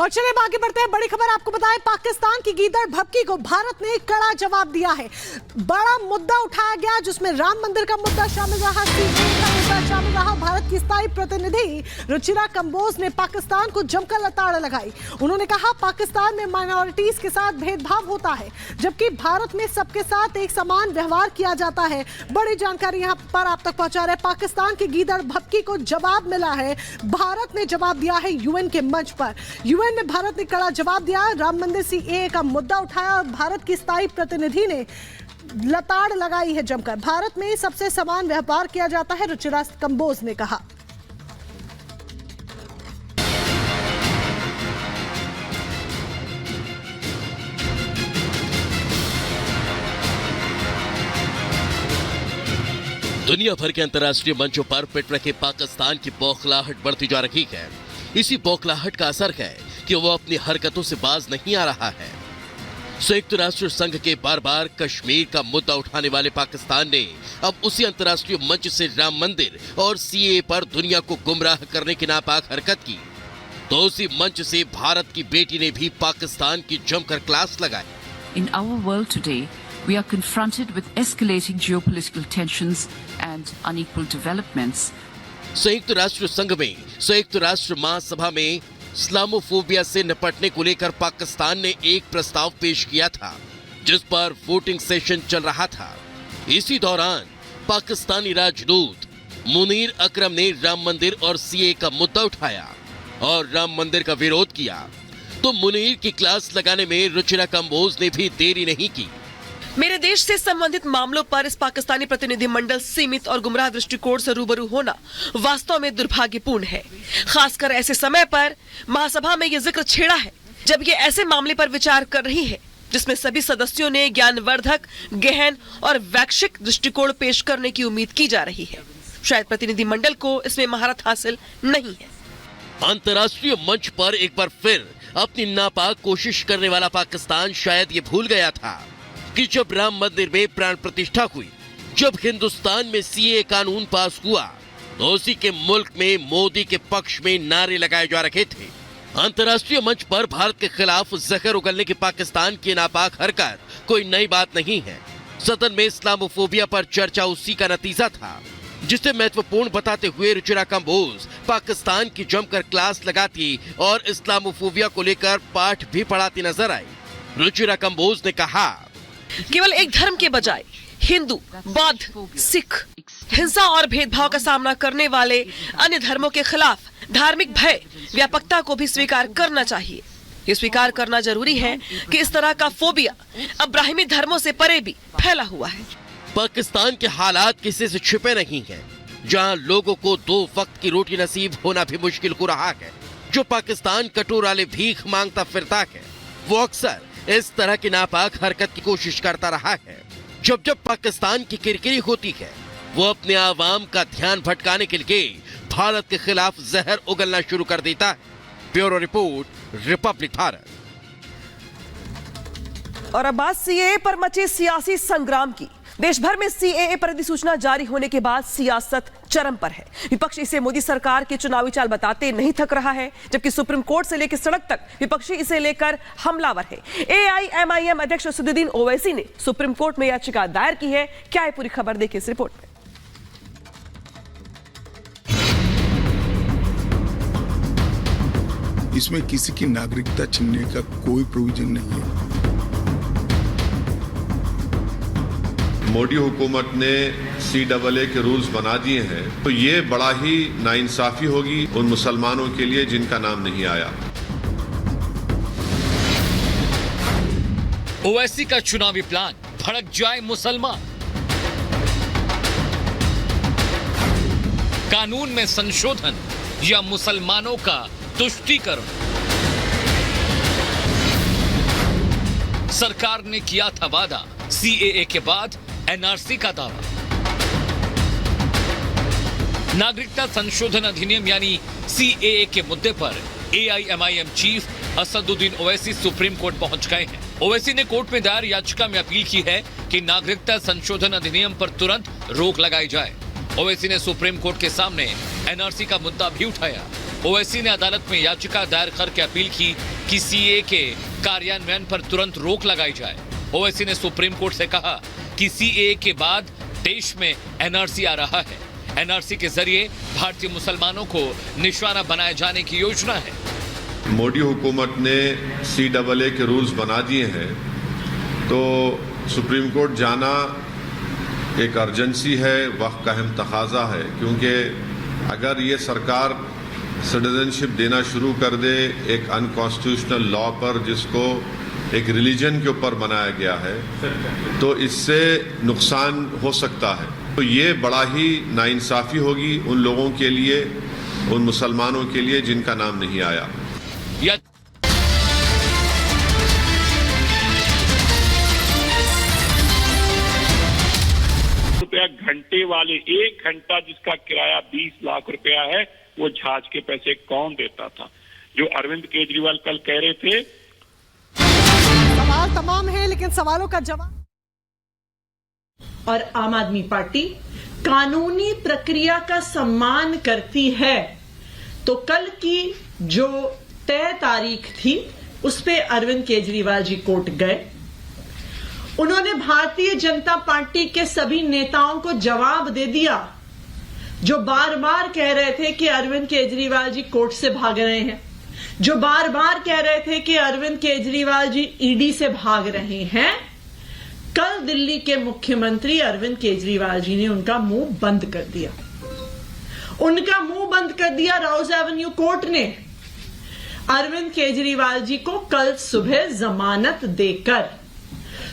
और चलिए आगे बढ़ते हैं। बड़ी खबर आपको बताएं, पाकिस्तान की गीदड़ भपकी को भारत ने कड़ा जवाब दिया है। बड़ा मुद्दा उठाया गया जिसमें राम मंदिर का मुद्दा शामिल रहा, सीएए का मुद्दा शामिल रहा। भारत की स्थायी प्रतिनिधि रुचिरा कंबोज ने पाकिस्तान को जमकर लताड़ लगाई। उन्होंने कहा पाकिस्तान में माइनॉरिटीज के साथ भेदभाव होता है जबकि भारत में सबके साथ एक समान व्यवहार किया जाता है। बड़ी जानकारी यहां पर आप तक पहुंचा रहे। पाकिस्तान की गीदड़ भपकी को जवाब मिला है। भारत ने जवाब दिया है यूएन के मंच पर। यूएन में भारत ने कड़ा जवाब दिया। राम मंदिर सीएए का मुद्दा उठाया और भारत की स्थायी प्रतिनिधि ने लताड़ लगाई है जमकर। भारत में सबसे समान व्यवहार किया जाता है, रुचिरा कंबोज ने कहा। दुनिया भर के अंतर्राष्ट्रीय मंचों पर पिट रखे पाकिस्तान की बौखलाहट बढ़ती जा रही है। इसी बौखलाहट का असर है कि वो अपनी हरकतों से बाज नहीं आ रहा है। संयुक्त राष्ट्र संघ के बार बार कश्मीर का मुद्दा उठाने वाले पाकिस्तान ने अब उसी अंतर्राष्ट्रीय मंच से राम मंदिर और सीएए पर दुनिया को गुमराह करने की नापाक हरकत की, तो उसी मंच से भारत की बेटी ने भी पाकिस्तान की जमकर क्लास लगाई। In our world today, we are confronted with escalating geopolitical tensions and unequal developments. संयुक्त राष्ट्र संघ में संयुक्त राष्ट्र महासभा में इस्लामोफोबिया से निपटने को लेकर पाकिस्तान ने एक प्रस्ताव पेश किया था जिस पर वोटिंग सेशन चल रहा था। इसी दौरान पाकिस्तानी राजदूत मुनीर अकरम ने राम मंदिर और सीएए का मुद्दा उठाया और राम मंदिर का विरोध किया, तो मुनीर की क्लास लगाने में रुचिरा कंबोज ने भी देरी नहीं की। मेरे देश से संबंधित मामलों पर इस पाकिस्तानी प्रतिनिधिमंडल सीमित और गुमराह दृष्टिकोण से रूबरू होना वास्तव में दुर्भाग्यपूर्ण है। खासकर ऐसे समय पर महासभा में ये जिक्र छेड़ा है जब ये ऐसे मामले पर विचार कर रही है जिसमें सभी सदस्यों ने ज्ञानवर्धक, गहन और वैश्विक दृष्टिकोण पेश करने की उम्मीद की जा रही है। शायद प्रतिनिधिमंडल को इसमें महारत हासिल नहीं है। अंतर्राष्ट्रीय मंच पर एक बार फिर अपनी नापाक कोशिश करने वाला पाकिस्तान शायद ये भूल गया था कि जब राम मंदिर में प्राण प्रतिष्ठा हुई, जब हिंदुस्तान में सीएए कानून पास हुआ, तो उसी के मुल्क में मोदी के पक्ष में नारे लगाए जा रहे थे। अंतर्राष्ट्रीय मंच पर भारत के खिलाफ जहर उगलने की पाकिस्तान की नापाक हरकत कोई नई बात नहीं है। सदन में इस्लामोफोबिया पर चर्चा उसी का नतीजा था, जिसे महत्वपूर्ण बताते हुए रुचिरा कंबोज पाकिस्तान की जमकर क्लास लगाती और इस्लामोफोबिया को लेकर पाठ भी पढ़ाती नजर आई। रुचिरा कंबोज ने कहा, केवल एक धर्म के बजाय हिंदू, बौद्ध, सिख, हिंसा और भेदभाव का सामना करने वाले अन्य धर्मों के खिलाफ धार्मिक भय, व्यापकता को भी स्वीकार करना चाहिए। ये स्वीकार करना जरूरी है कि इस तरह का फोबिया अब्राहिमी धर्मों से परे भी फैला हुआ है। पाकिस्तान के हालात किसी से छिपे नहीं हैं, जहां लोगों को 2 वक्त की रोटी नसीब होना भी मुश्किल हो रहा है। जो पाकिस्तान कटोराले भीख मांगता फिरता है, वो अक्सर इस तरह की नापाक हरकत की कोशिश करता रहा है। जब जब पाकिस्तान की किरकिरी होती है, वो अपने आवाम का ध्यान भटकाने के लिए भारत के खिलाफ जहर उगलना शुरू कर देता है। Bureau report, Republic Bharat. और अब बात सीएए पर मचे सियासी संग्राम की। देश भर में सीएए पर अधिसूचना जारी होने के बाद सियासत चरम पर है। विपक्ष इसे मोदी सरकार की चुनावी चाल बताते नहीं थक रहा है, जबकि सुप्रीम कोर्ट से लेकर सड़क तक विपक्षी इसे लेकर हमलावर है। एआईएमआईएम अध्यक्ष असदुद्दीन ओवैसी ने सुप्रीम कोर्ट में याचिका दायर की है। क्या है पूरी खबर, देखिए इस रिपोर्ट में। इसमें किसी की नागरिकता छीनने का कोई प्रोविजन नहीं है। मोदी हुकूमत ने CAA के रूल्स बना दिए हैं, तो ये बड़ा ही नाइंसाफी होगी उन मुसलमानों के लिए जिनका नाम नहीं आया। ओवैसी का चुनावी प्लान, भड़क जाए मुसलमान। कानून में संशोधन या मुसलमानों का तुष्टीकरण। सरकार ने किया था वादा, सीएए के बाद एनआरसी का दावा। नागरिकता संशोधन अधिनियम यानी सीएए के मुद्दे पर AIMIM chief Asaduddin Owaisi supreme court पहुंच गए हैं। ओवैसी ने कोर्ट में दायर याचिका में अपील की है कि नागरिकता संशोधन अधिनियम पर तुरंत रोक लगाई जाए। ओवैसी ने सुप्रीम कोर्ट के सामने एनआरसी का मुद्दा भी उठाया। ओवैसी ने अदालत में याचिका दायर करके अपील की कि सीए के कार्यान्वयन पर तुरंत रोक लगाई जाए। ओवैसी ने सुप्रीम कोर्ट से कहा कि सीए के बाद देश में एनआरसी आ रहा है। एनआरसी के जरिए भारतीय मुसलमानों को निशाना बनाए जाने की योजना है। मोदी हुकूमत ने CAA के रूल्स बना दिए हैं, तो सुप्रीम कोर्ट जाना एक अर्जेंसी है, वक्त का अहम तकाजा है, क्योंकि अगर ये सरकार सिटीजनशिप देना शुरू कर दे एक अनकॉन्स्टिट्यूशनल लॉ पर जिसको एक रिलीजन के ऊपर बनाया गया है, तो इससे नुकसान हो सकता है। तो ये बड़ा ही नाइंसाफी होगी उन लोगों के लिए, उन मुसलमानों के लिए जिनका नाम नहीं आया। रुपया घंटे वाले, 1 घंटा जिसका किराया 20 लाख रुपया है, वो जहाज के पैसे कौन देता था? जो अरविंद केजरीवाल कल कह रहे थे। सवाल तमाम है, लेकिन सवालों का जवाब। और आम आदमी पार्टी कानूनी प्रक्रिया का सम्मान करती है, तो कल की जो तय तारीख थी उस पे अरविंद केजरीवाल जी कोर्ट गए। उन्होंने भारतीय जनता पार्टी के सभी नेताओं को जवाब दे दिया जो बार बार कह रहे थे कि अरविंद केजरीवाल जी कोर्ट से भाग रहे हैं, जो बार बार कह रहे थे कि अरविंद केजरीवाल जी ईडी से भाग रहे हैं। कल दिल्ली के मुख्यमंत्री अरविंद केजरीवाल जी ने उनका मुंह बंद कर दिया। उनका मुंह बंद कर दिया राउज एवेन्यू कोर्ट ने अरविंद केजरीवाल जी को कल सुबह जमानत देकर।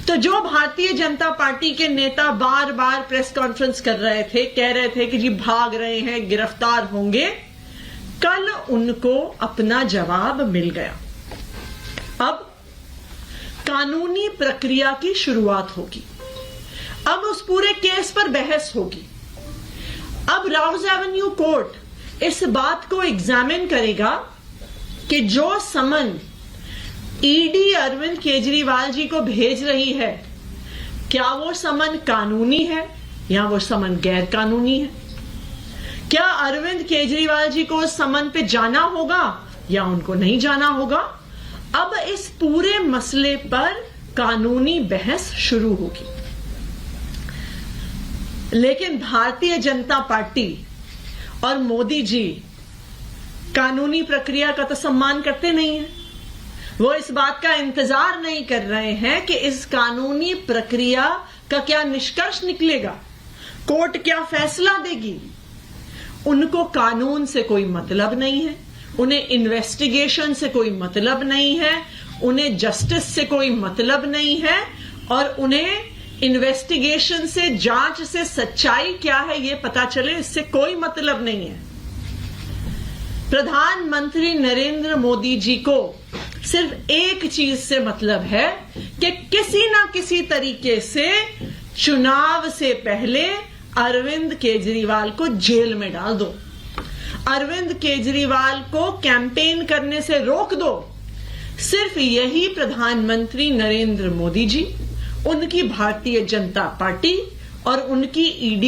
तो जो भारतीय जनता पार्टी के नेता बार बार प्रेस कॉन्फ्रेंस कर रहे थे, कह रहे थे कि जी भाग रहे हैं, गिरफ्तार होंगे, कल उनको अपना जवाब मिल गया। अब कानूनी प्रक्रिया की शुरुआत होगी। अब उस पूरे केस पर बहस होगी। अब राउज एवेन्यू कोर्ट इस बात को एग्जामिन करेगा कि जो समन ईडी अरविंद केजरीवाल जी को भेज रही है, क्या वो समन कानूनी है या वो समन गैर कानूनी है? क्या अरविंद केजरीवाल जी को उस समन पे जाना होगा या उनको नहीं जाना होगा? अब इस पूरे मसले पर कानूनी बहस शुरू होगी। लेकिन भारतीय जनता पार्टी और मोदी जी कानूनी प्रक्रिया का तो सम्मान करते नहीं हैं। वो इस बात का इंतजार नहीं कर रहे हैं कि इस कानूनी प्रक्रिया का क्या निष्कर्ष निकलेगा, कोर्ट क्या फैसला देगी। उनको कानून से कोई मतलब नहीं है, उन्हें इन्वेस्टिगेशन से कोई मतलब नहीं है, उन्हें जस्टिस से कोई मतलब नहीं है, और उन्हें इन्वेस्टिगेशन से, जांच से सच्चाई क्या है ये पता चले, इससे कोई मतलब नहीं है। प्रधानमंत्री नरेंद्र मोदी जी को सिर्फ एक चीज से मतलब है कि किसी ना किसी तरीके से चुनाव से पहले अरविंद केजरीवाल को जेल में डाल दो, अरविंद केजरीवाल को कैंपेन करने से रोक दो। सिर्फ यही प्रधानमंत्री नरेंद्र मोदी जी, उनकी भारतीय जनता पार्टी और उनकी ईडी